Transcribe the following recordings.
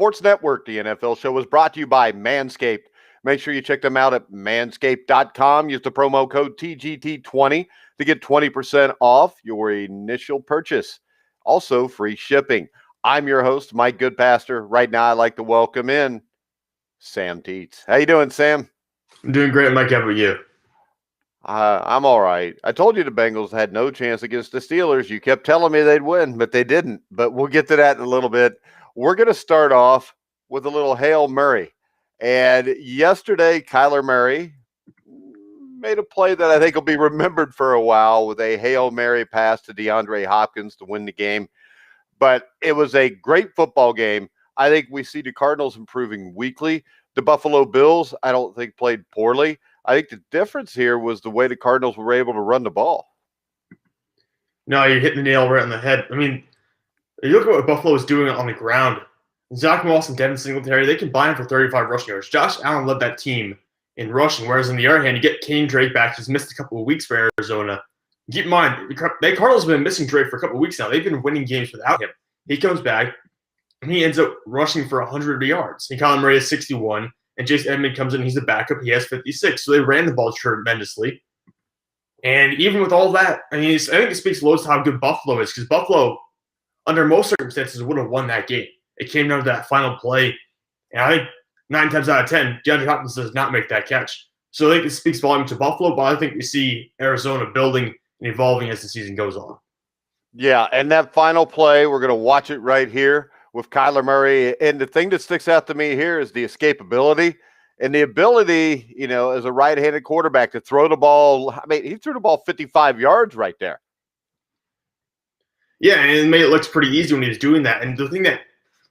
Sports Network, the NFL show, is brought to you by Manscaped. Make sure you check them out at manscaped.com. Use the promo code TGT20 to get 20% off your initial purchase. Also, free shipping. I'm your host, Mike Goodpaster. Right now, I'd like to welcome in Sam Teets. How you doing, Sam? I'm doing great, Mike. How about you? I'm all right. I told you the Bengals had no chance against the Steelers. You kept telling me they'd win, but they didn't. But we'll get to that in a little bit. We're going to start off with a little Hail Mary. And yesterday, Kyler Murray made a play that I think will be remembered for a while with a Hail Mary pass to DeAndre Hopkins to win the game. But it was a great football game. I think we see the Cardinals improving weekly. The Buffalo Bills, I don't think, played poorly. I think the difference here was the way the Cardinals were able to run the ball. No, you're hitting the nail right on the head. I mean, you look at what Buffalo is doing on the ground. Zach Moss and Devin Singletary, they combined for 35 rushing yards. Josh Allen led that team in rushing, whereas on the other hand, you get Kenny Drake back. He's missed a couple of weeks for Arizona. Keep in mind, the Cardinals have been missing Drake for a couple of weeks now. They've been winning games without him. He comes back, and he ends up rushing for 100 yards. And Kyler Murray has 61. And Chase Edmonds comes in, he's a backup, he has 56. So they ran the ball tremendously. And even with all that, I mean, I think it speaks loads to how good Buffalo is, because Buffalo, under most circumstances, would have won that game. It came down to that final play. And I think 9 times out of 10, DeAndre Hopkins does not make that catch. So I think it speaks volume to Buffalo, but I think we see Arizona building and evolving as the season goes on. Yeah, and that final play, we're going to watch it right here with Kyler Murray. And the thing that sticks out to me here is the escapability and the ability, you know, as a right-handed quarterback to throw the ball. I mean, he threw the ball 55 yards right there. Yeah, and it made it look pretty easy when he was doing that. And the thing that,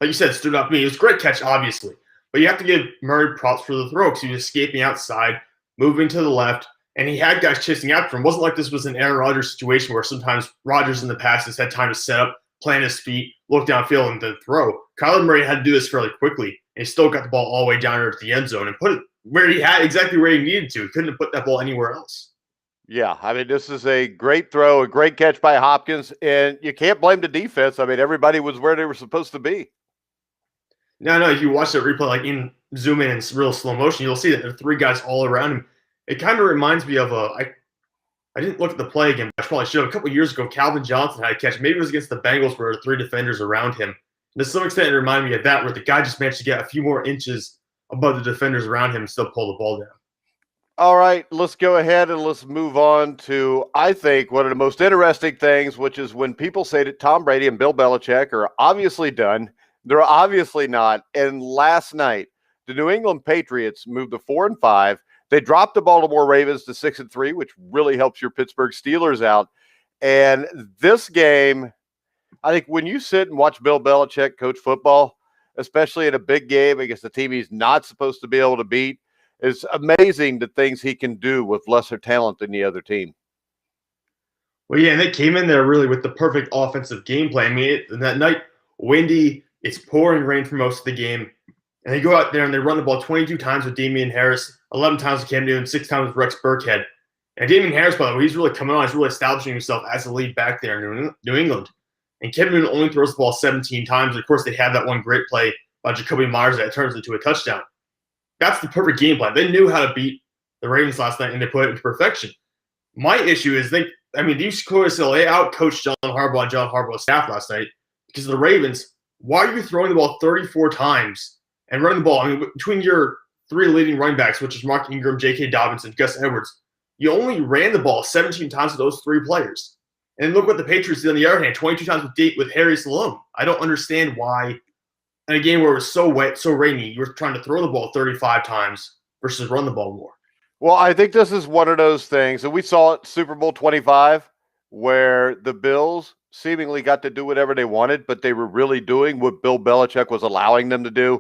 like you said, stood out to me, it was a great catch, obviously. But you have to give Murray props for the throw because he was escaping outside, moving to the left, and he had guys chasing after him. It wasn't like this was an Aaron Rodgers situation where sometimes Rodgers in the past has had time to set up, plant his feet, look downfield, and then throw. Kyler Murray had to do this fairly quickly, and he still got the ball all the way down there to the end zone and put it where he had exactly where he needed to. He couldn't have put that ball anywhere else. Yeah, I mean, this is a great throw, a great catch by Hopkins, and you can't blame the defense. I mean, everybody was where they were supposed to be. No, if you watch that replay, like in zoom in real slow motion, you'll see that there are 3 guys all around him. It kind of reminds me of I didn't look at the play again, but I probably should have. A couple of years ago, Calvin Johnson had a catch. Maybe it was against the Bengals where there were 3 defenders around him. And to some extent, it reminded me of that, where the guy just managed to get a few more inches above the defenders around him and still pull the ball down. All right, let's go ahead and let's move on to, I think, one of the most interesting things, which is when people say that Tom Brady and Bill Belichick are obviously done. They're obviously not. And last night, the New England Patriots moved to 4-5. They dropped the Baltimore Ravens to 6-3, which really helps your Pittsburgh Steelers out. And this game, I think when you sit and watch Bill Belichick coach football, especially in a big game against a team he's not supposed to be able to beat, it's amazing the things he can do with lesser talent than the other team. Well, yeah, and they came in there really with the perfect offensive game plan. I mean, that night, windy, it's pouring rain for most of the game. And they go out there and they run the ball 22 times with Damian Harris, 11 times with Cam Newton, 6 times with Rex Burkhead. And Damian Harris, by the way, he's really coming on. He's really establishing himself as the lead back there in New England. And Cam Newton only throws the ball 17 times. Of course, they had that one great play by Jacoby Myers that turns into a touchdown. That's the perfect game plan. They knew how to beat the Ravens last night, and they put it into perfection. My issue is these clearly still out-coached John Harbaugh and John Harbaugh's staff last night because the Ravens, why are you throwing the ball 34 times and running the ball? I mean, between your 3 leading running backs, which is Mark Ingram, J.K. Dobbins, and Gus Edwards, you only ran the ball 17 times with those 3 players. And look what the Patriots did on the other hand, 22 times with Harry Salome. I don't understand why, in a game where it was so wet, so rainy, you were trying to throw the ball 35 times versus run the ball more. Well, I think this is one of those things, and we saw it Super Bowl 25, where the Bills seemingly got to do whatever they wanted, but they were really doing what Bill Belichick was allowing them to do.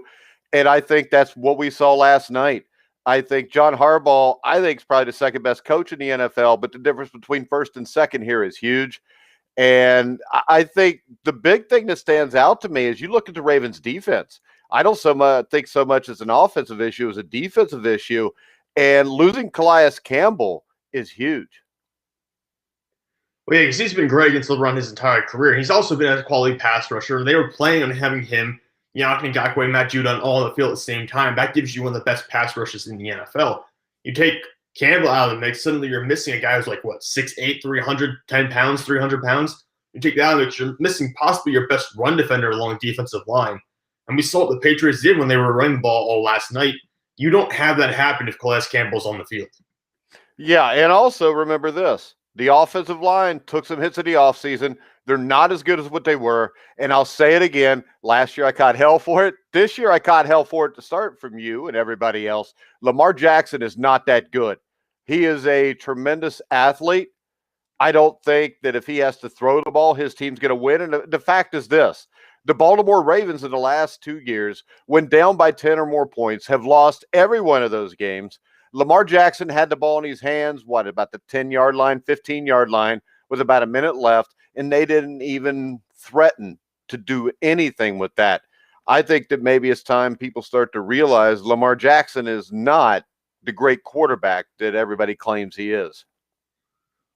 And I think that's what we saw last night. I think John Harbaugh, is probably the second best coach in the NFL, but the difference between first and second here is huge. And I think the big thing that stands out to me is you look at the Ravens defense. I don't think so much as an offensive issue as a defensive issue. And losing Calais Campbell is huge. Well, yeah, because he's been great against the run his entire career. He's also been a quality pass rusher. They were planning on having him Yannick Ngakoue and Matt Judon all on the field at the same time. That gives you one of the best pass rushes in the NFL. You take Campbell out of the mix, suddenly you're missing a guy who's like, what, 6'8", 310 pounds, 300 pounds? You take that out of the mix, you're missing possibly your best run defender along the defensive line. And we saw what the Patriots did when they were running the ball all last night. You don't have that happen if Calais Campbell's on the field. Yeah, and also remember this. The offensive line took some hits in the offseason. They're not as good as what they were. And I'll say it again. Last year I caught hell for it. This year I caught hell for it to start from you and everybody else. Lamar Jackson is not that good. He is a tremendous athlete. I don't think that if he has to throw the ball, his team's going to win. And the fact is this. The Baltimore Ravens in the last 2 years, when down by 10 or more points, have lost every one of those games. Lamar Jackson had the ball in his hands, about the 10-yard line, 15-yard line, with about a minute left, and they didn't even threaten to do anything with that. I think that maybe it's time people start to realize Lamar Jackson is not the great quarterback that everybody claims he is.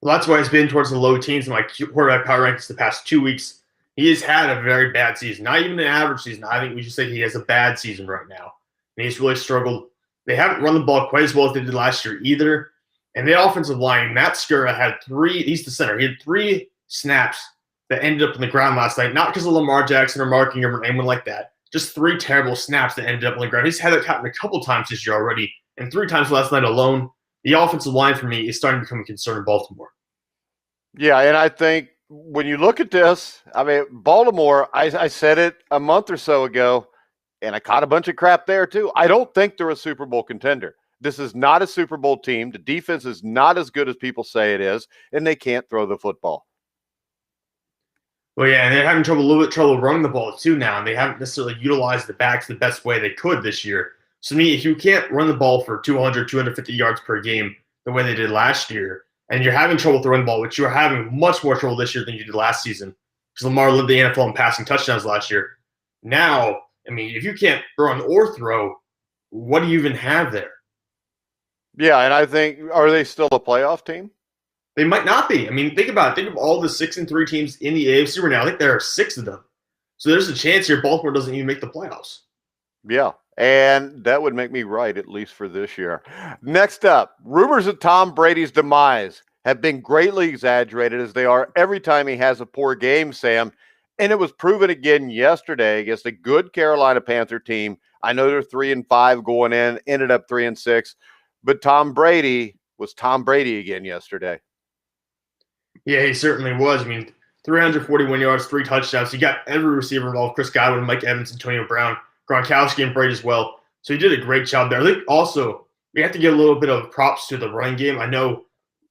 Well, that's why he's been towards the low teens in my quarterback power rankings the past 2 weeks. He has had a very bad season, not even an average season. I think we should say he has a bad season right now. And he's really struggled. They haven't run the ball quite as well as they did last year either. And the offensive line, Matt Skura had he's the center. He had 3 snaps that ended up on the ground last night, not because of Lamar Jackson or Mark Ingram or anyone like that. Just 3 terrible snaps that ended up on the ground. He's had that happen a couple times this year already, and 3 times last night alone. The offensive line for me is starting to become a concern in Baltimore. Yeah, and I think when you look at this, Baltimore, I said it a month or so ago, and I caught a bunch of crap there too. I don't think they're a Super Bowl contender. This is not a Super Bowl team. The defense is not as good as people say it is, and they can't throw the football. Well, yeah, and they're having a little bit trouble running the ball too now, and they haven't necessarily utilized the backs the best way they could this year. So to me, if you can't run the ball for 200, 250 yards per game the way they did last year, and you're having trouble throwing the ball, which you're having much more trouble this year than you did last season, because Lamar led the NFL in passing touchdowns last year. Now, if you can't run or throw, what do you even have there? Yeah, and I think, are they still a playoff team? They might not be. Think about it. Think of all the 6-3 teams in the AFC right now. I think there are 6 of them. So there's a chance here Baltimore doesn't even make the playoffs. Yeah, and that would make me right, at least for this year. Next up, rumors of Tom Brady's demise have been greatly exaggerated, as they are every time he has a poor game, Sam. And it was proven again yesterday against a good Carolina Panther team. I know they're 3-5 going in, ended up 3-6. But Tom Brady was Tom Brady again yesterday. Yeah, he certainly was. 341 yards, 3 touchdowns. He got every receiver involved: Chris Godwin, Mike Evans, Antonio Brown, Gronkowski, and Brady as well. So he did a great job there. I think also we have to give a little bit of props to the running game. I know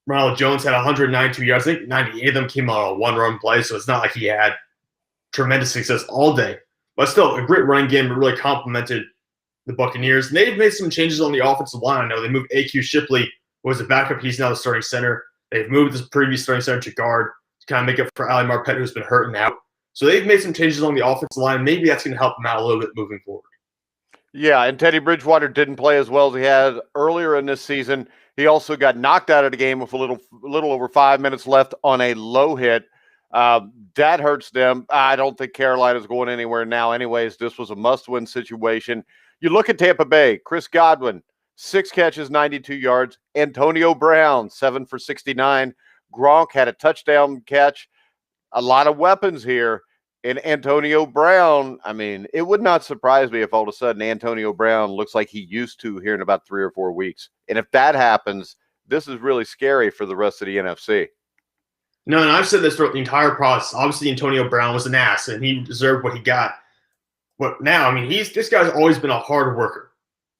Ronald Jones had 192 yards. I think 98 of them came on a one-run play, so it's not like he had tremendous success all day. But still, a great running game that really complemented the Buccaneers. And they've made some changes on the offensive line. I know they moved A.Q. Shipley, who was a backup. He's now the starting center. They've moved this previous starting center to guard to kind of make up for Ali Marpet, who's been hurting out. So they've made some changes on the offensive line. Maybe that's going to help them out a little bit moving forward. Yeah, and Teddy Bridgewater didn't play as well as he had earlier in this season. He also got knocked out of the game with a little over 5 minutes left on a low hit. That hurts them. I don't think Carolina's going anywhere now anyways. This was a must-win situation. You look at Tampa Bay, Chris Godwin, 6 catches, 92 yards. Antonio Brown, 7 for 69. Gronk had a touchdown catch. A lot of weapons here. And Antonio Brown, it would not surprise me if all of a sudden Antonio Brown looks like he used to here in about 3 or 4 weeks. And if that happens, this is really scary for the rest of the NFC. No, and I've said this throughout the entire process. Obviously, Antonio Brown was an ass, and he deserved what he got. But now, this guy's always been a hard worker.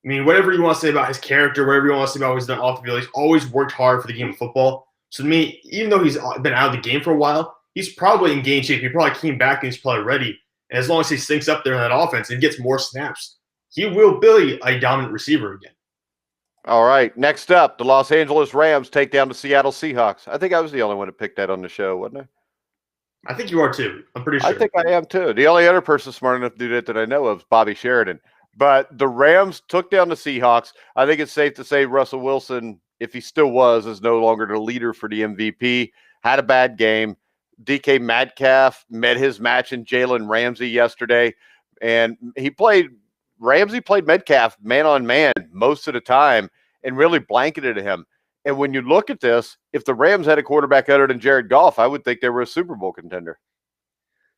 Whatever you want to say about his character, whatever you want to say about what he's done off the field, he's always worked hard for the game of football. So to me, even though he's been out of the game for a while, he's probably in game shape. He probably came back and he's probably ready. And as long as he sinks up there in that offense and gets more snaps, he will be a dominant receiver again. All right. Next up, the Los Angeles Rams take down the Seattle Seahawks. I think I was the only one that picked that on the show, wasn't I? I think you are too. I'm pretty sure. I think I am too. The only other person smart enough to do that I know of is Bobby Sheridan. But the Rams took down the Seahawks. I think it's safe to say Russell Wilson, if he still was, is no longer the leader for the MVP. Had a bad game. DK Metcalf met his match in Jalen Ramsey yesterday. And Ramsey played Metcalf man on man most of the time and really blanketed him. And when you look at this, if the Rams had a quarterback other than Jared Goff, I would think they were a Super Bowl contender.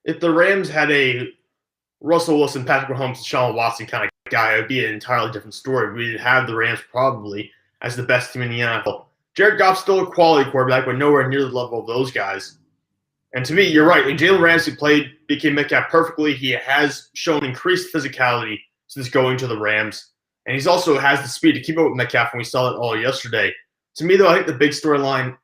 If the Rams had a Russell Wilson, Patrick Mahomes, Deshaun Watson kind of guy, it would be an entirely different story. We'd have the Rams probably as the best team in the NFL. Jared Goff's still a quality quarterback, but nowhere near the level of those guys. And to me, you're right. And Jalen Ramsey played DK Metcalf perfectly. He has shown increased physicality since going to the Rams. And he's also has the speed to keep up with Metcalf, and we saw that all yesterday. To me, though, I think the big storyline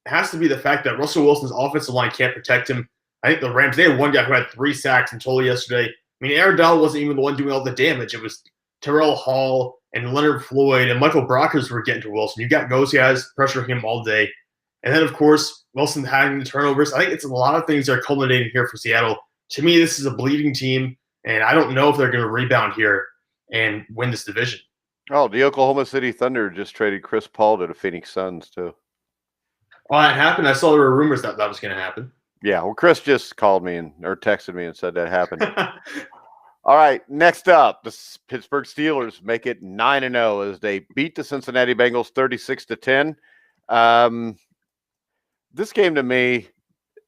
has to be the fact that Russell Wilson's offensive line can't protect him. I think the Rams, they had one guy who had 3 sacks in total yesterday. I mean, Aaron Donald wasn't even the one doing all the damage. It was Terrell Hall and Leonard Floyd and Michael Brockers were getting to Wilson. You got those guys pressuring him all day. And then, of course, Wilson having the turnovers. I think it's a lot of things that are culminating here for Seattle. To me, this is a bleeding team, and I don't know if they're going to rebound here and win this division. Oh, the Oklahoma City Thunder just traded Chris Paul to the Phoenix Suns, too. Oh, that happened? I saw there were rumors that was going to happen. Yeah, well, Chris just called me or texted me and said that happened. All right, next up, the Pittsburgh Steelers make it 9-0 as they beat the Cincinnati Bengals 36-10. This game to me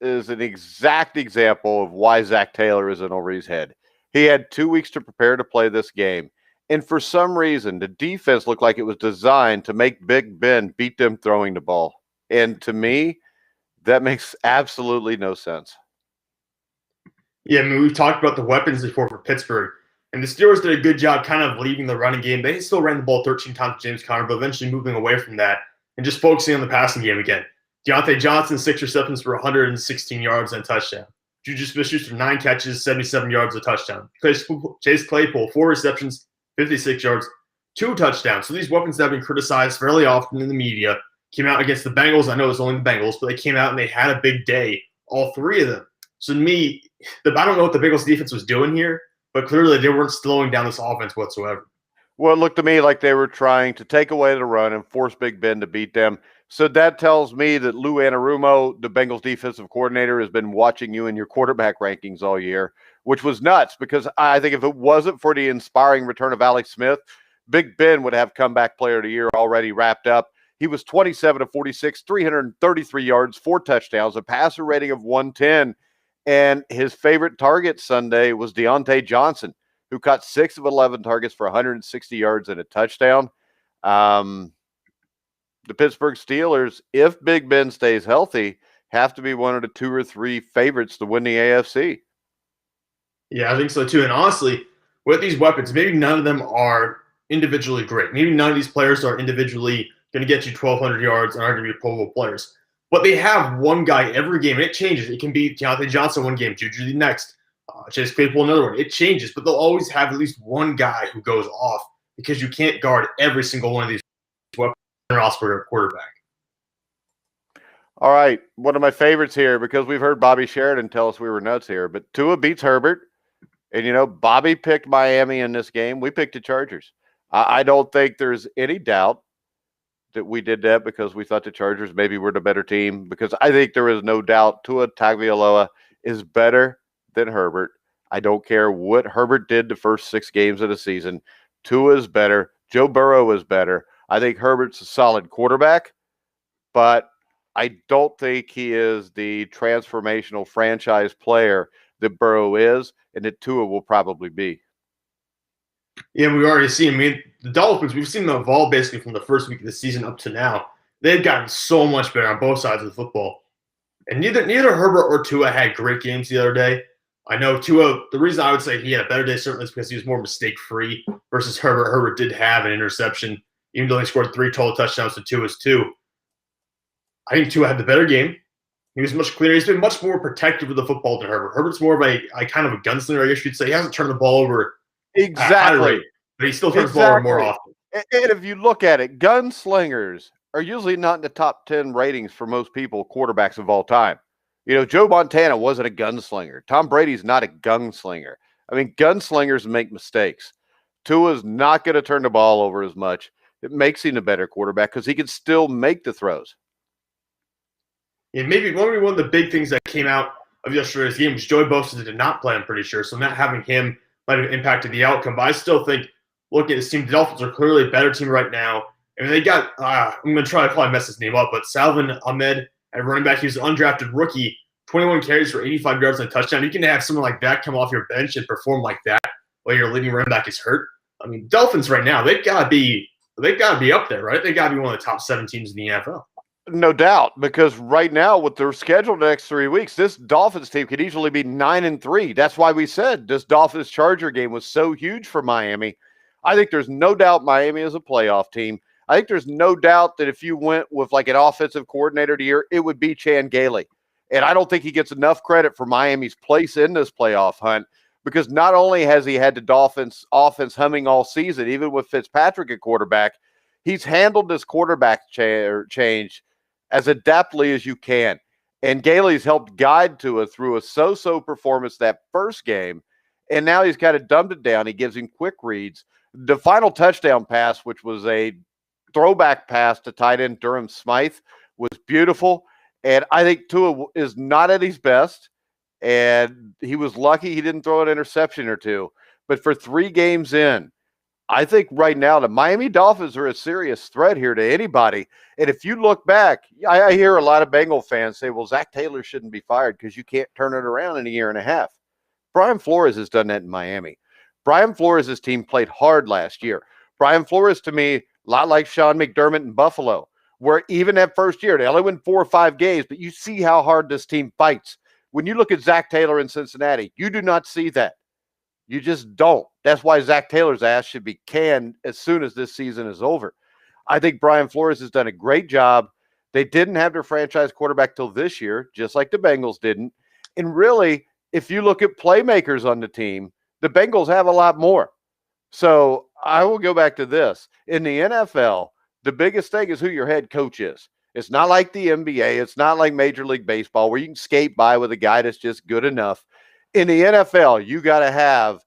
is an exact example of why Zach Taylor is in over his head. He had 2 weeks to prepare to play this game. And for some reason, the defense looked like it was designed to make Big Ben beat them throwing the ball. And to me, that makes absolutely no sense. Yeah, I mean, we've talked about the weapons before for Pittsburgh. And the Steelers did a good job kind of leaving the running game. They still ran the ball 13 times with James Conner, but eventually moving away from that and just focusing on the passing game again. Deontay Johnson, 6 receptions for 116 yards and a touchdown. Juju Smith-Schuster, 9 catches, 77 yards, a touchdown. Chase Claypool, 4 receptions, 56 yards, 2 touchdowns. So these weapons that have been criticized fairly often in the media came out against the Bengals. I know it's only the Bengals, but they came out and they had a big day, all 3 of them. So to me, I don't know what the Bengals defense was doing here, but clearly they weren't slowing down this offense whatsoever. Well, it looked to me like they were trying to take away the run and force Big Ben to beat them. So that tells me that Lou Anarumo, the Bengals defensive coordinator, has been watching you in your quarterback rankings all year, which was nuts because I think if it wasn't for the inspiring return of Alex Smith, Big Ben would have comeback player of the year already wrapped up. He was 27 of 46, 333 yards, 4 touchdowns, a passer rating of 110. And his favorite target Sunday was Deontay Johnson, who caught 6 of 11 targets for 160 yards and a touchdown. The Pittsburgh Steelers, if Big Ben stays healthy, have to be one of the 2 or 3 favorites to win the AFC. Yeah, I think so too. And honestly, with these weapons, maybe none of them are individually great. Maybe none of these players are individually going to get you 1,200 yards and are going to be Pro Bowl players. But they have one guy every game, and it changes. It can be Deontay Johnson one game, Juju the next, Chase Claypool another one. It changes, but they'll always have at least one guy who goes off because you can't guard every single one of these weapons in a roster quarterback. All right, one of my favorites here, because we've heard Bobby Sheridan tell us we were nuts here, but Tua beats Herbert. And, you know, Bobby picked Miami in this game. We picked the Chargers. I don't think there's any doubt that we did that because we thought the Chargers maybe were the better team, because I think there is no doubt Tua Tagovailoa is better than Herbert. I don't care what Herbert did the first 6 games of the season. Tua is better. Joe Burrow is better. I think Herbert's a solid quarterback, but I don't think he is the transformational franchise player that Burrow is and that Tua will probably be. Yeah, we already seen. I mean, the Dolphins, we've seen them evolve basically from the first week of the season up to now. They've gotten so much better on both sides of the football. And neither Herbert or Tua had great games the other day. I know Tua, the reason I would say he had a better day certainly is because he was more mistake-free versus Herbert. Herbert did have an interception, even though he scored 3 total touchdowns to Tua's 2. I think Tua had the better game. He was much cleaner. He's been much more protective of the football than Herbert. Herbert's more of a kind of a gunslinger, I guess you'd say. He hasn't turned the ball over exactly, but he still turns the ball over more often. And if you look at it, gunslingers are usually not in the top 10 ratings for most people, quarterbacks of all time. You know, Joe Montana wasn't a gunslinger. Tom Brady's not a gunslinger. I mean, gunslingers make mistakes. Tua's not going to turn the ball over as much. It makes him a better quarterback because he can still make the throws. And maybe one of the big things that came out of yesterday's game was Joey Bosa did not play, I'm pretty sure. So not having him might have impacted the outcome. But I still think, looking at this team, the Dolphins are clearly a better team right now. I mean, they got, I'm going to try to probably mess his name up, but Salvin Ahmed at running back, he was an undrafted rookie, 21 carries for 85 yards and a touchdown. You can have someone like that come off your bench and perform like that while your leading running back is hurt. I mean, Dolphins right now, they've got to be up there, right? They've got to be one of the top 7 teams in the NFL. No doubt, because right now with their schedule the next 3 weeks, this Dolphins team could easily be 9-3. That's why we said this Dolphins Charger game was so huge for Miami. I think there's no doubt Miami is a playoff team. I think there's no doubt that if you went with like an offensive coordinator of the year, it would be Chan Gailey. And I don't think he gets enough credit for Miami's place in this playoff hunt, because not only has he had the Dolphins offense humming all season, even with Fitzpatrick at quarterback, he's handled this quarterback change as adeptly as you can. And Gailey's helped guide Tua through a so-so performance that first game, and now he's kind of dumbed it down. He gives him quick reads. The final touchdown pass, which was a throwback pass to tight end Durham Smythe, was beautiful. And I think Tua is not at his best, and he was lucky he didn't throw an interception or two. But for 3 games in, I think right now the Miami Dolphins are a serious threat here to anybody. And if you look back, I hear a lot of Bengal fans say, well, Zach Taylor shouldn't be fired because you can't turn it around in a year and a half. Brian Flores has done that in Miami. Brian Flores' team played hard last year. Brian Flores, to me, a lot like Sean McDermott in Buffalo, where even that first year, they only win 4 or 5 games, but you see how hard this team fights. When you look at Zach Taylor in Cincinnati, you do not see that. You just don't. That's why Zach Taylor's ass should be canned as soon as this season is over. I think Brian Flores has done a great job. They didn't have their franchise quarterback till this year, just like the Bengals didn't. And really, if you look at playmakers on the team, the Bengals have a lot more. So I will go back to this. In the NFL, the biggest thing is who your head coach is. It's not like the NBA. It's not like Major League Baseball where you can skate by with a guy that's just good enough. In the NFL, you got to have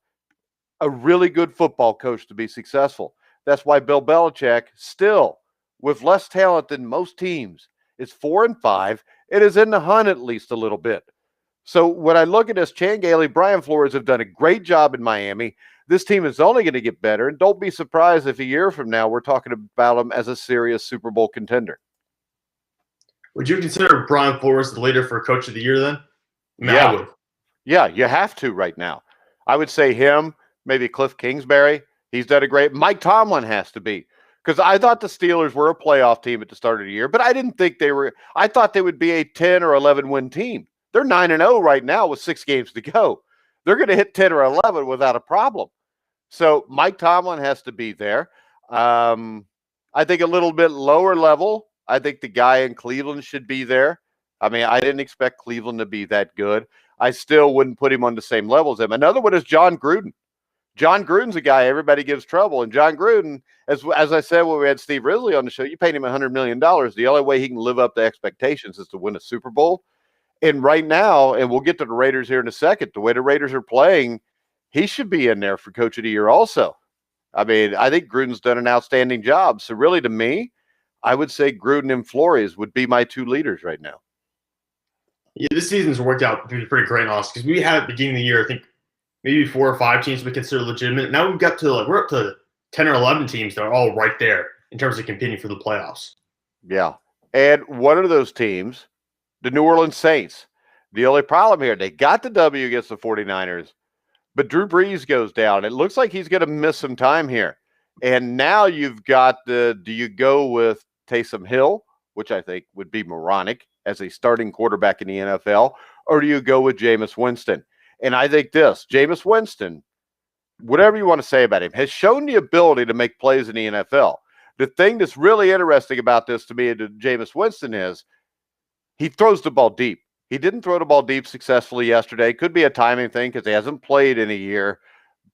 a really good football coach to be successful. That's why Bill Belichick, still with less talent than most teams, is 4-5. It is in the hunt at least a little bit. So when I look at this, Chan Gailey, Brian Flores have done a great job in Miami. This team is only going to get better, and don't be surprised if a year from now we're talking about them as a serious Super Bowl contender. Would you consider Brian Flores the leader for Coach of the Year then? Yeah. I would. Yeah, you have to right now. I would say him, maybe Cliff Kingsbury. He's done a great. Mike Tomlin has to be, because I thought the Steelers were a playoff team at the start of the year, but I didn't think they were. I thought they would be a 10 or 11 win team. They're 9-0 right now with 6 games to go. They're going to hit 10 or 11 without a problem. So Mike Tomlin has to be there. I think a little bit lower level, I think the guy in Cleveland should be there. I mean, I didn't expect Cleveland to be that good. I still wouldn't put him on the same level as him. Another one is John Gruden. John Gruden's a guy everybody gives trouble. And John Gruden, as I said when we had Steve Ridley on the show, you paid him $100 million. The only way he can live up to expectations is to win a Super Bowl. And right now, and we'll get to the Raiders here in a second, the way the Raiders are playing, he should be in there for Coach of the Year also. I mean, I think Gruden's done an outstanding job. So really, to me, I would say Gruden and Flores would be my 2 leaders right now. Yeah, this season's worked out to be pretty great, Austin, because we had at the beginning of the year, I think, maybe 4 or 5 teams we consider legitimate. Now we've got to we're up to 10 or 11 teams that are all right there in terms of competing for the playoffs. Yeah. And one of those teams, the New Orleans Saints. The only problem here, they got the W against the 49ers, but Drew Brees goes down. It looks like he's going to miss some time here. And now you've got do you go with Taysom Hill, which I think would be moronic as a starting quarterback in the NFL, or do you go with Jameis Winston? And I think Jameis Winston, whatever you want to say about him, has shown the ability to make plays in the NFL. The thing that's really interesting about this to me, to Jameis Winston, is he throws the ball deep. He didn't throw the ball deep successfully yesterday. Could be a timing thing because he hasn't played in a year.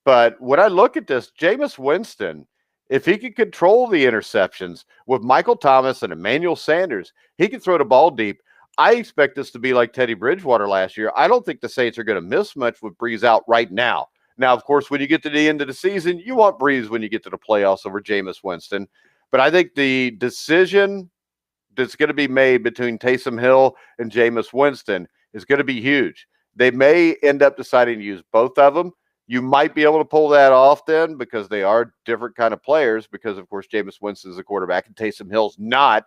But when I look at this, Jameis Winston, if he could control the interceptions with Michael Thomas and Emmanuel Sanders, he can throw the ball deep. I expect this to be like Teddy Bridgewater last year. I don't think the Saints are going to miss much with Brees out right now. Now, of course, when you get to the end of the season, you want Brees when you get to the playoffs over Jameis Winston. But I think the decision that's going to be made between Taysom Hill and Jameis Winston is going to be huge. They may end up deciding to use both of them. You might be able to pull that off then because they are different kind of players because, of course, Jameis Winston is a quarterback and Taysom Hill's not.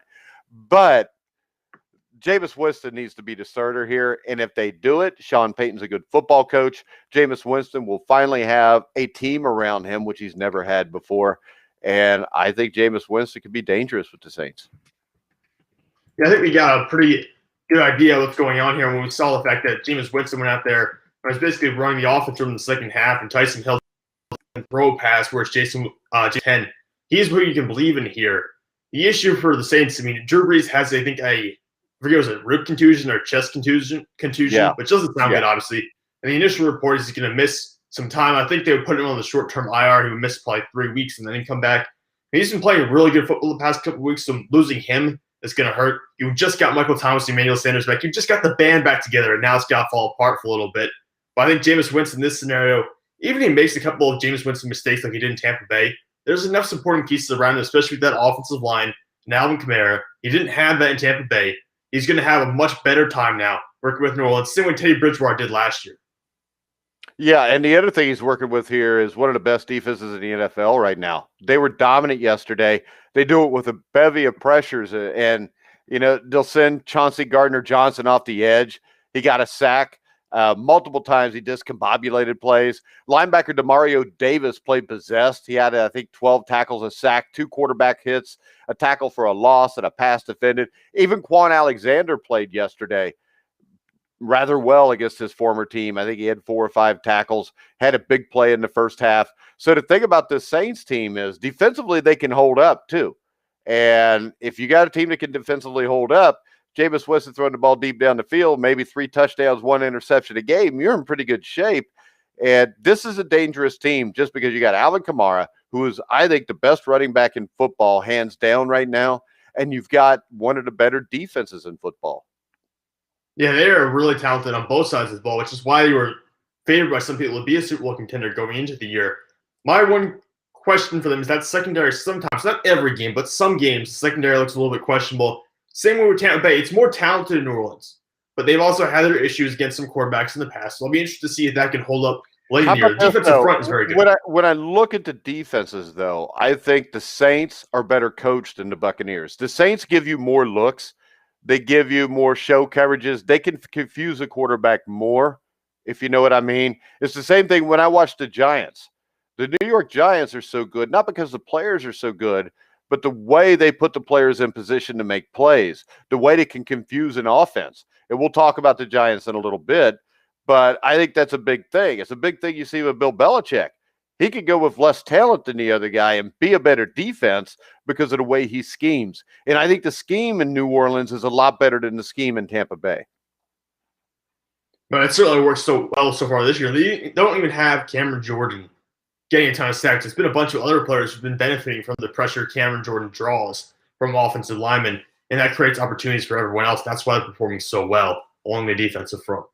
But Jameis Winston needs to be the starter here. And if they do it, Sean Payton's a good football coach. Jameis Winston will finally have a team around him, which he's never had before. And I think Jameis Winston could be dangerous with the Saints. Yeah, I think we got a pretty good idea of what's going on here when we saw the fact that Jameis Winston went out there and was basically running the offense in the second half, and Tyson Hill throw pass where it's Jason 10. He's who you can believe in here. The issue for the Saints, I mean, Drew Brees has, I think, I forget, was it rib contusion or chest contusion, Yeah. which doesn't sound good, obviously. And the initial report is he's going to miss some time. I think they would put him on the short-term IR. He would miss probably 3 weeks and then he'd come back. And he's been playing really good football the past couple of weeks, so losing him is going to hurt. You just got Michael Thomas and Emmanuel Sanders back. You just got the band back together, and now it's got to fall apart for a little bit. But I think Jameis Winston in this scenario, even if he makes a couple of Jameis Winston mistakes like he did in Tampa Bay, there's enough supporting pieces around him, especially with that offensive line and Alvin Kamara. He didn't have that in Tampa Bay. He's going to have a much better time now working with New Orleans, same way Teddy Bridgewater did last year. Yeah, and the other thing he's working with here is one of the best defenses in the NFL right now. They were dominant yesterday. They do it with a bevy of pressures, and they'll send Chauncey Gardner-Johnson off the edge. He got a sack multiple times. He discombobulated plays. Linebacker Demario Davis played possessed. He had, I think, 12 tackles, a sack, 2 quarterback hits, a tackle for a loss, and a pass defended. Even Quan Alexander played yesterday rather well against his former team. I think he had 4 or 5 tackles, had a big play in the first half. So the thing about this Saints team is defensively they can hold up too. And if you got a team that can defensively hold up, Jameis Winston throwing the ball deep down the field, maybe 3 touchdowns, 1 interception a game, you're in pretty good shape. And this is a dangerous team just because you got Alvin Kamara, who is, I think, the best running back in football, hands down right now. And you've got one of the better defenses in football. Yeah, they are really talented on both sides of the ball, which is why they were favored by some people to be a Super Bowl contender going into the year. My one question for them is that secondary sometimes, not every game, but some games, the secondary looks a little bit questionable. Same way with Tampa Bay. It's more talented in New Orleans, but they've also had their issues against some quarterbacks in the past. So I'll be interested to see if that can hold up late in the year. The defensive front is very good. When I look at the defenses, though, I think the Saints are better coached than the Buccaneers. The Saints give you more looks. They give you more show coverages. They can confuse a quarterback more, if you know what I mean. It's the same thing when I watch the Giants. The New York Giants are so good, not because the players are so good, but the way they put the players in position to make plays, the way they can confuse an offense. And we'll talk about the Giants in a little bit, but I think that's a big thing. It's a big thing you see with Bill Belichick. He could go with less talent than the other guy and be a better defense because of the way he schemes. And I think the scheme in New Orleans is a lot better than the scheme in Tampa Bay. But it certainly works so well so far this year. They don't even have Cameron Jordan getting a ton of sacks. It's been a bunch of other players who've been benefiting from the pressure Cameron Jordan draws from offensive linemen, and that creates opportunities for everyone else. That's why they're performing so well along the defensive front.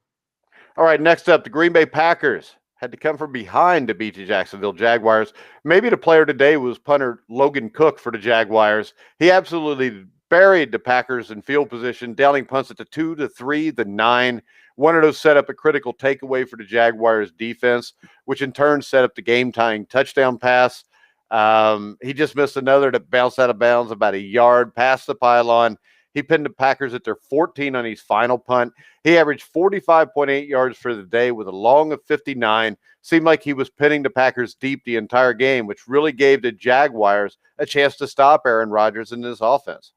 All right, next up, the Green Bay Packers had to come from behind to beat the Jacksonville Jaguars. Maybe the player today was punter Logan Cook for the Jaguars. He absolutely buried the Packers in field position, downing punts at the 2, the 3, the 9. One of those set up a critical takeaway for the Jaguars defense, which in turn set up the game-tying touchdown pass. He just missed another that bounced out of bounds about a yard past the pylon. He pinned the Packers at their 14 on his final punt. He averaged 45.8 yards for the day with a long of 59. Seemed like he was pinning the Packers deep the entire game, which really gave the Jaguars a chance to stop Aaron Rodgers in this offense.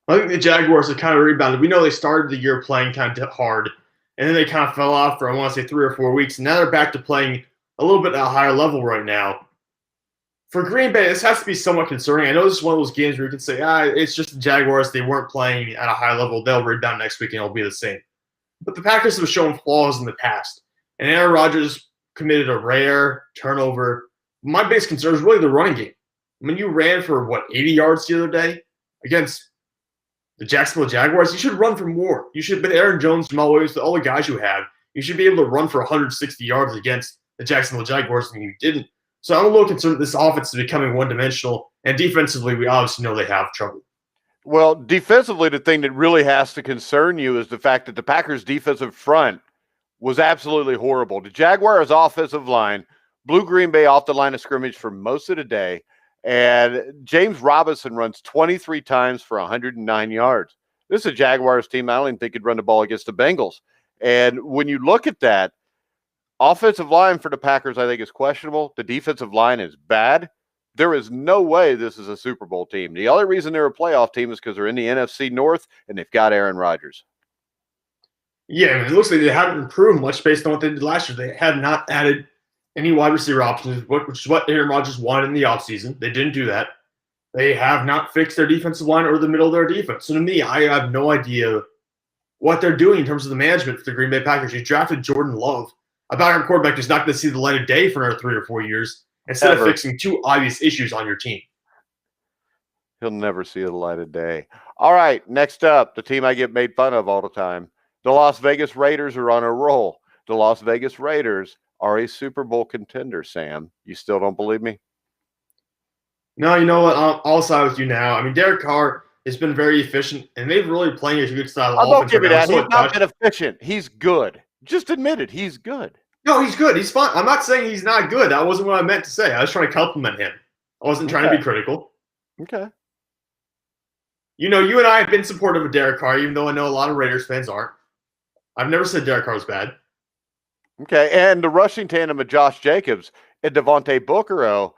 I think the Jaguars have kind of rebounded. We know they started the year playing kind of hard, and then they kind of fell off for, I want to say, 3 or 4 weeks. And now they're back to playing a little bit at a higher level right now. For Green Bay, this has to be somewhat concerning. I know this is one of those games where you can say, it's just the Jaguars. They weren't playing at a high level. They'll rebound next week, and it'll be the same. But the Packers have shown flaws in the past. And Aaron Rodgers committed a rare turnover. My biggest concern is really the running game. I mean, you ran for, 80 yards the other day against the Jacksonville Jaguars? You should run for more. You should, but Aaron Jones, Jamal Williams, all the guys you have, you should be able to run for 160 yards against the Jacksonville Jaguars, and you didn't. So I'm a little concerned that this offense is becoming one-dimensional, and defensively, we obviously know they have trouble. Well, defensively, the thing that really has to concern you is the fact that the Packers' defensive front was absolutely horrible. The Jaguars' offensive line blew Green Bay off the line of scrimmage for most of the day, and James Robinson runs 23 times for 109 yards. This is a Jaguars team I don't even think could run the ball against the Bengals. And when you look at that, offensive line for the Packers, I think, is questionable. The defensive line is bad. There is no way this is a Super Bowl team. The only reason they're a playoff team is because they're in the NFC North and they've got Aaron Rodgers. Yeah, I mean, it looks like they haven't improved much based on what they did last year. They have not added any wide receiver options, which is what Aaron Rodgers wanted in the offseason. They didn't do that. They have not fixed their defensive line or the middle of their defense. So to me, I have no idea what they're doing in terms of the management for the Green Bay Packers. You drafted Jordan Love, a backup quarterback who's not going to see the light of day for another 3 or 4 years, instead of fixing 2 obvious issues on your team. He'll never see the light of day. All right, next up, the team I get made fun of all the time. The Las Vegas Raiders are on a roll. The Las Vegas Raiders are a Super Bowl contender, Sam. You still don't believe me? No, you know what? I'll side with you now. I mean, Derek Carr has been very efficient, and they've really playing a good style of offense. Don't give me that. He's not been efficient. He's good. Just admit it. He's good. No, he's good. He's fine. I'm not saying he's not good. That wasn't what I meant to say. I was trying to compliment him. I wasn't trying to be critical. Okay. You know, you and I have been supportive of Derek Carr, even though I know a lot of Raiders fans aren't. I've never said Derek Carr was bad. Okay, and the rushing tandem of Josh Jacobs and Devontae Booker,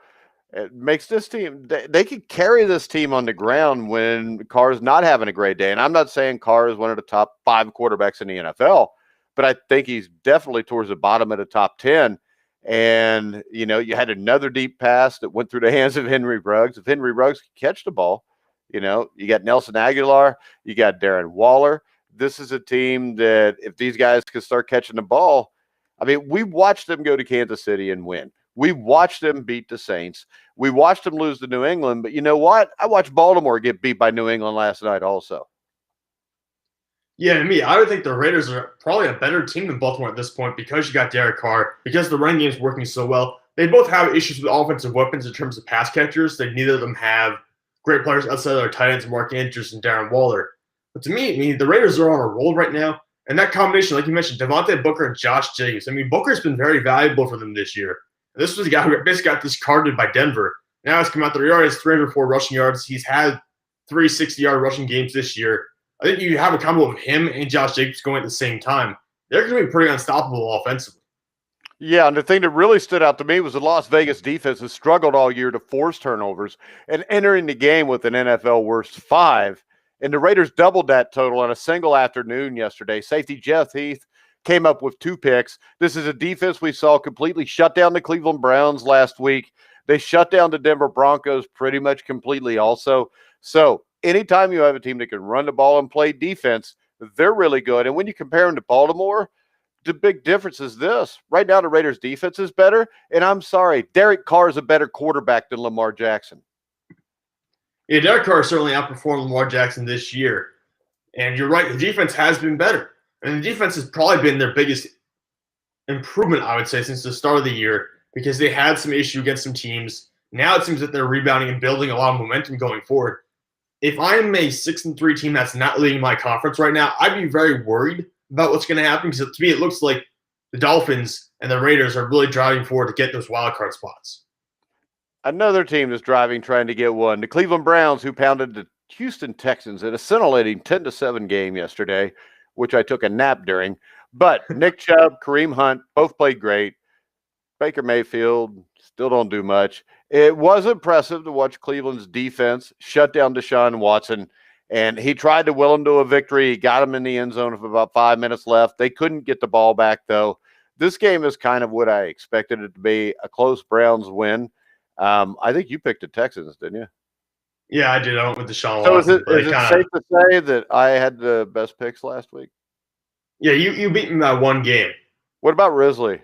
it makes this team, they could carry this team on the ground when Carr's not having a great day. And I'm not saying Carr is one of the top 5 quarterbacks in the NFL, but I think he's definitely towards the bottom of the top 10. And, you know, you had another deep pass that went through the hands of Henry Ruggs. If Henry Ruggs could catch the ball, you know, you got Nelson Aguilar, you got Darren Waller. This is a team that if these guys could start catching the ball, I mean, we watched them go to Kansas City and win. We watched them beat the Saints. We watched them lose to New England. But you know what? I watched Baltimore get beat by New England last night also. Yeah, to me, I would think the Raiders are probably a better team than Baltimore at this point because you got Derek Carr, because the running game is working so well. They both have issues with offensive weapons in terms of pass catchers. Neither of them have great players outside of their tight ends, Mark Andrews and Darren Waller. But to me, I mean, the Raiders are on a roll right now. And that combination, like you mentioned, Devontae Booker and Josh Jacobs. I mean, Booker's been very valuable for them this year. This was a guy who basically got discarded by Denver. Now he's come out there. He already has 304 rushing yards. He's had 360-yard rushing games this year. I think you have a combo of him and Josh Jacobs going at the same time. They're going to be pretty unstoppable offensively. Yeah, and the thing that really stood out to me was the Las Vegas defense has struggled all year to force turnovers and entering the game with an NFL worst 5. And the Raiders doubled that total on a single afternoon yesterday. Safety Jeff Heath came up with 2 picks. This is a defense we saw completely shut down the Cleveland Browns last week. They shut down the Denver Broncos pretty much completely also. So anytime you have a team that can run the ball and play defense, they're really good. And when you compare them to Baltimore, the big difference is this. Right now, the Raiders' defense is better. And I'm sorry, Derek Carr is a better quarterback than Lamar Jackson. Yeah, Derek Carr certainly outperformed Lamar Jackson this year. And you're right, the defense has been better. And the defense has probably been their biggest improvement, I would say, since the start of the year, because they had some issue against some teams. Now it seems that they're rebounding and building a lot of momentum going forward. If I'm a 6-3 team that's not leading my conference right now, I'd be very worried about what's going to happen, because to me it looks like the Dolphins and the Raiders are really driving forward to get those wild card spots. Another team is driving, trying to get one. The Cleveland Browns, who pounded the Houston Texans in a scintillating 10-7 game yesterday, which I took a nap during. But Nick Chubb, Kareem Hunt, both played great. Baker Mayfield still don't do much. It was impressive to watch Cleveland's defense shut down Deshaun Watson, and he tried to will him to a victory. He got him in the end zone with about 5 minutes left. They couldn't get the ball back, though. This game is kind of what I expected it to be, a close Browns win. I think you picked the Texans, didn't you? Yeah, I did. I went with Deshaun So Watson. is it safe to say that I had the best picks last week? Yeah, you beat me by 1 game. What about Risley?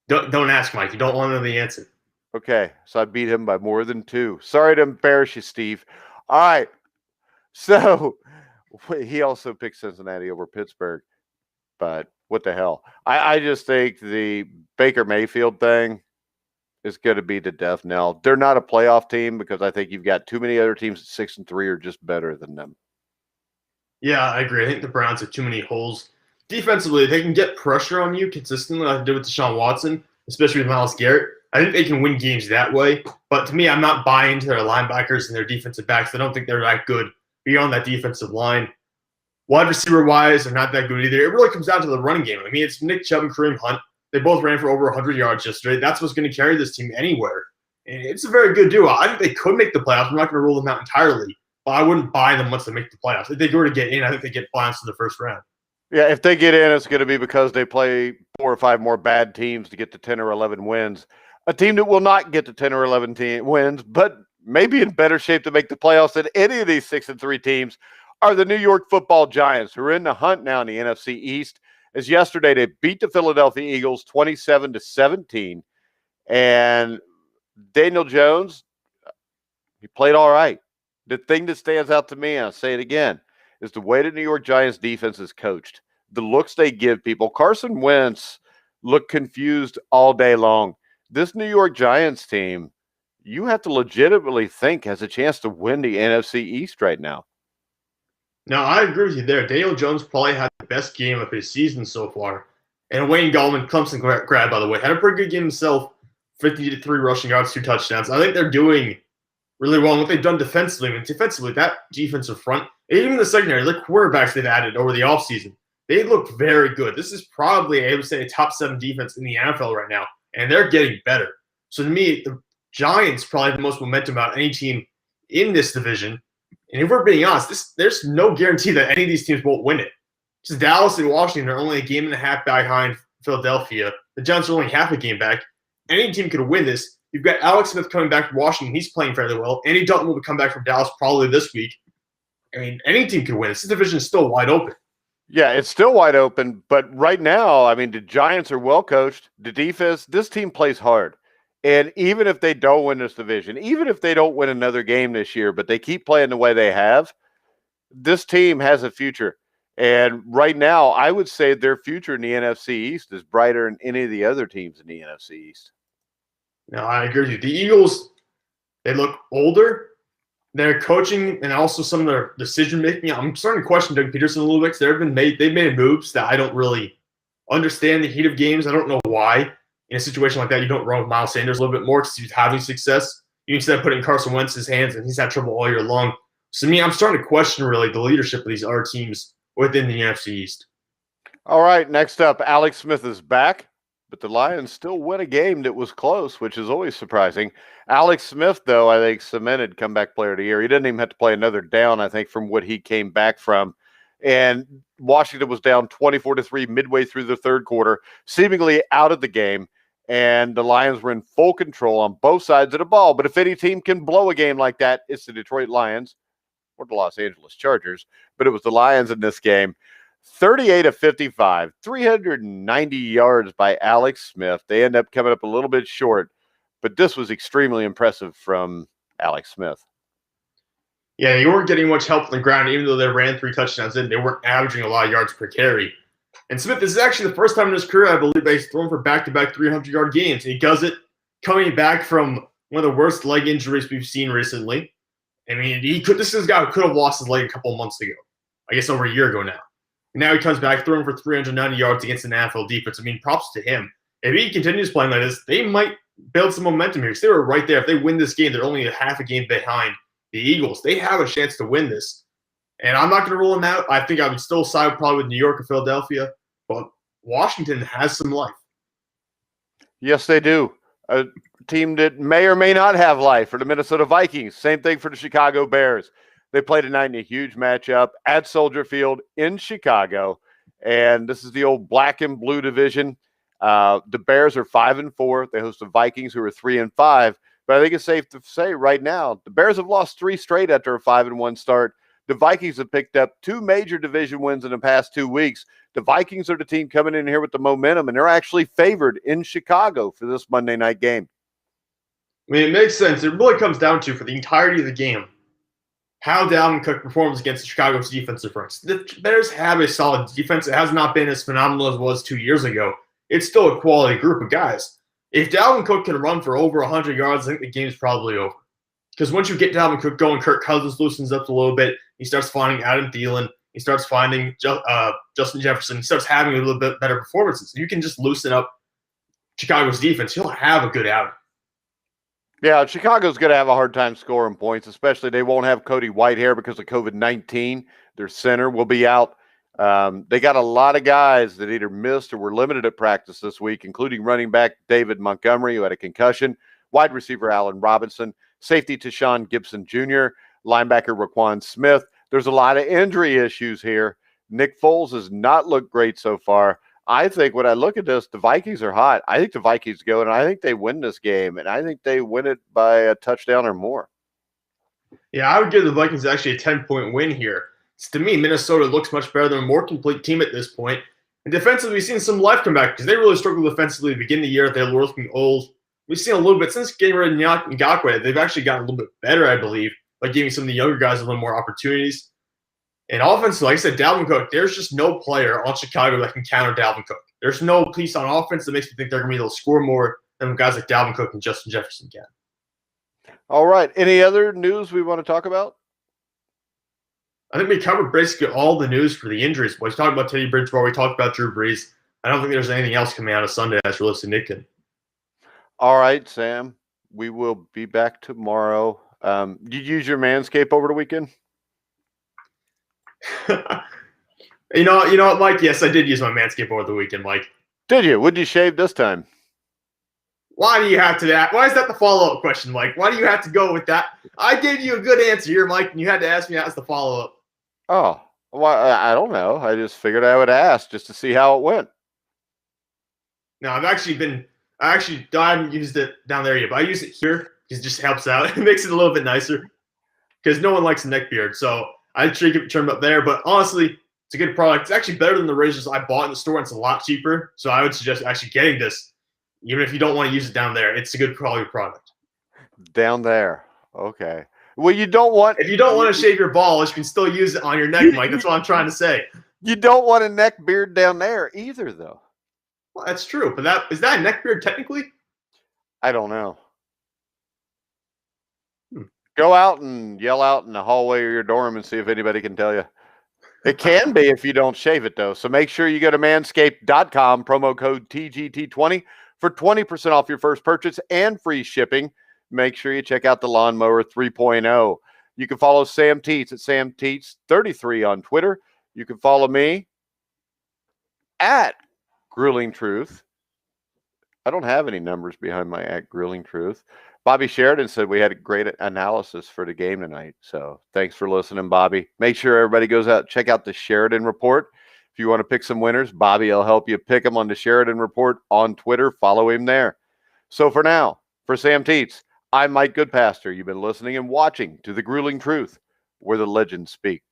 Don't ask, Mike. You don't want to know the answer. Okay, so I beat him by more than 2. Sorry to embarrass you, Steve. All right, so he also picked Cincinnati over Pittsburgh, but what the hell? I just think the Baker Mayfield thing is going to be the death knell. They're not a playoff team because I think you've got too many other teams at 6-3 are just better than them. Yeah, I agree. I think the Browns have too many holes defensively, they can get pressure on you consistently like they did with Deshaun Watson, especially with Myles Garrett. I think they can win games that way. But to me, I'm not buying into their linebackers and their defensive backs. I don't think they're that good beyond that defensive line. Wide receiver-wise, they're not that good either. It really comes down to the running game. I mean, it's Nick Chubb and Kareem Hunt. They both ran for over 100 yards yesterday. That's what's going to carry this team anywhere. And it's a very good duo. I think they could make the playoffs. I'm not going to rule them out entirely, but I wouldn't buy them once they make the playoffs. If they were to get in, I think they get bounced in the first round. Yeah, if they get in, it's going to be because they play 4 or 5 more bad teams to get to 10 or 11 wins. A team that will not get to 10 or 11 wins, but maybe in better shape to make the playoffs than any of these 6-3 teams, are the New York Football Giants, who are in the hunt now in the NFC East. As yesterday, they beat the Philadelphia Eagles 27-17, and Daniel Jones, he played all right. The thing that stands out to me, and I'll say it again, is the way the New York Giants defense is coached. The looks they give people. Carson Wentz looked confused all day long. This New York Giants team, you have to legitimately think has a chance to win the NFC East right now. No, I agree with you there. Daniel Jones probably had the best game of his season so far. And Wayne Gallman, Clemson grad, by the way, had a pretty good game himself. 53 rushing yards, 2 touchdowns. I think they're doing really well in what they've done defensively. I mean, defensively, that defensive front, even the secondary, the quarterbacks they've added over the offseason, they look very good. This is probably, I would say, a top 7 defense in the NFL right now, and they're getting better. So to me, the Giants probably have the most momentum out of any team in this division. And if we're being honest, there's no guarantee that any of these teams won't win it. Because Dallas and Washington are only a game and a half behind Philadelphia. The Giants are only half a game back. Any team could win this. You've got Alex Smith coming back from Washington. He's playing fairly well. Andy Dalton will come back from Dallas probably this week. I mean, any team could win. This division is still wide open. Yeah, it's still wide open. But right now, I mean, the Giants are well coached. The defense, this team plays hard. And even if they don't win this division, even if they don't win another game this year, but they keep playing the way they have, this team has a future. And right now, I would say their future in the NFC East is brighter than any of the other teams in the NFC East. No, I agree with you. The Eagles, they look older. Their coaching and also some of their decision-making, I'm starting to question Doug Peterson a little bit because they've made moves that I don't really understand the heat of games. I don't know why. In a situation like that, you don't run with Miles Sanders a little bit more because he's having success. You instead of putting Carson Wentz's hands, and he's had trouble all year long. So, to me, I'm starting to question really the leadership of these other teams within the NFC East. All right, next up, Alex Smith is back, but the Lions still win a game that was close, which is always surprising. Alex Smith, though, I think cemented comeback player of the year. He didn't even have to play another down, I think, from what he came back from. And Washington was down 24-3 midway through the third quarter, seemingly out of the game. And the Lions were in full control on both sides of the ball. But if any team can blow a game like that, it's the Detroit Lions or the Los Angeles Chargers. But it was the Lions in this game. 38-55, 390 yards by Alex Smith. They end up coming up a little bit short. But this was extremely impressive from Alex Smith. Yeah, they weren't getting much help on the ground. Even though they ran 3 touchdowns in, they weren't averaging a lot of yards per carry. And Smith, this is actually the first time in his career, I believe, that he's thrown for back-to-back 300-yard games. And he does it coming back from one of the worst leg injuries we've seen recently. I mean, this is a guy who could have lost his leg a couple of months ago. I guess over a year ago now. And now he comes back throwing for 390 yards against an NFL defense. I mean, props to him. If he continues playing like this, they might build some momentum here. Because they were right there. If they win this game, they're only a half a game behind the Eagles. They have a chance to win this. And I'm not going to rule them out. I think I would still side probably with New York or Philadelphia. But Washington has some life. Yes, they do. A team that may or may not have life for the Minnesota Vikings. Same thing for the Chicago Bears. They played tonight in a huge matchup at Soldier Field in Chicago. And this is the old black and blue division. The Bears are 5-4. They host the Vikings, who are 3-5. But I think it's safe to say right now, the Bears have lost 3 straight after a 5-1 start. The Vikings have picked up 2 major division wins in the past 2 weeks. The Vikings are the team coming in here with the momentum, and they're actually favored in Chicago for this Monday night game. I mean, it makes sense. It really comes down to, for the entirety of the game, how Dalvin Cook performs against Chicago's defensive fronts. The Bears have a solid defense. It has not been as phenomenal as it was 2 years ago. It's still a quality group of guys. If Dalvin Cook can run for over 100 yards, I think the game's probably over. Because once you get Dalvin Cook going, Kirk Cousins loosens up a little bit. He starts finding Adam Thielen. he starts finding Justin Jefferson, he starts having a little bit better performances. You can just loosen up Chicago's defense. He'll have a good outing. Yeah, Chicago's going to have a hard time scoring points, especially they won't have Cody Whitehair because of COVID-19. Their center will be out. They got a lot of guys that either missed or were limited at practice this week, including running back David Montgomery, who had a concussion, wide receiver Allen Robinson, safety Tashawn Gibson Jr., linebacker Raquan Smith. There's a lot of injury issues here. Nick Foles has not looked great so far. I think when I look at this, the Vikings are hot. I think the Vikings go, and I think they win this game, and I think they win it by a touchdown or more. Yeah, I would give the Vikings actually a 10-point win here. To me, Minnesota looks much better than a more complete team at this point. And defensively, we've seen some life come back because they really struggled defensively to begin the year. They were looking old. We've seen a little bit since getting rid of Ngakoue. They've actually gotten a little bit better, I believe, by giving some of the younger guys a little more opportunities. And offensively, like I said, Dalvin Cook, there's just no player on Chicago that can counter Dalvin Cook. There's no piece on offense that makes me think they're going to be able to score more than guys like Dalvin Cook and Justin Jefferson can. All right. Any other news we want to talk about? I think we covered basically all the news for the injuries. We talked about Teddy Bridgewater. We talked about Drew Brees. I don't think there's anything else coming out of Sunday that's really significant. All right, Sam. We will be back tomorrow. Did you use your Manscaped over the weekend? You know what, Mike? Yes, I did use my Manscaped over the weekend, Mike. Did you? What did you shave this time? Why do you have to that? Why is that the follow-up question, Mike? Why do you have to go with that? I gave you a good answer here, Mike, and you had to ask me that as the follow-up. Oh, well, I don't know. I just figured I would ask just to see how it went. No, I haven't used it down there yet, but I use it here because it just helps out. It makes it a little bit nicer because no one likes a neck beard. So I try to trim up there, but honestly, it's a good product. It's actually better than the razors I bought in the store, and it's a lot cheaper. So I would suggest actually getting this, even if you don't want to use it down there. It's a good quality product. Down there. Okay. Well, you don't want... If you don't want to shave your balls, you can still use it on your neck, Mike. That's what I'm trying to say. You don't want a neck beard down there either, though. Well, that's true. But is that a neck beard technically? I don't know. Go out and yell out in the hallway or your dorm and see if anybody can tell you. It can be if you don't shave it, though. So make sure you go to manscaped.com, promo code TGT20 for 20% off your first purchase and free shipping. Make sure you check out the Lawnmower 3.0. You can follow Sam Teets at Sam Teets33 on Twitter. You can follow me at Grueling Truth. I don't have any numbers behind my at Grueling Truth. Bobby Sheridan said we had a great analysis for the game tonight. So thanks for listening, Bobby. Make sure everybody goes out, check out the Sheridan Report. If you want to pick some winners, Bobby will help you pick them on the Sheridan Report on Twitter. Follow him there. So for now, for Sam Teets, I'm Mike Goodpaster. You've been listening and watching to The Grueling Truth, where the legends speak.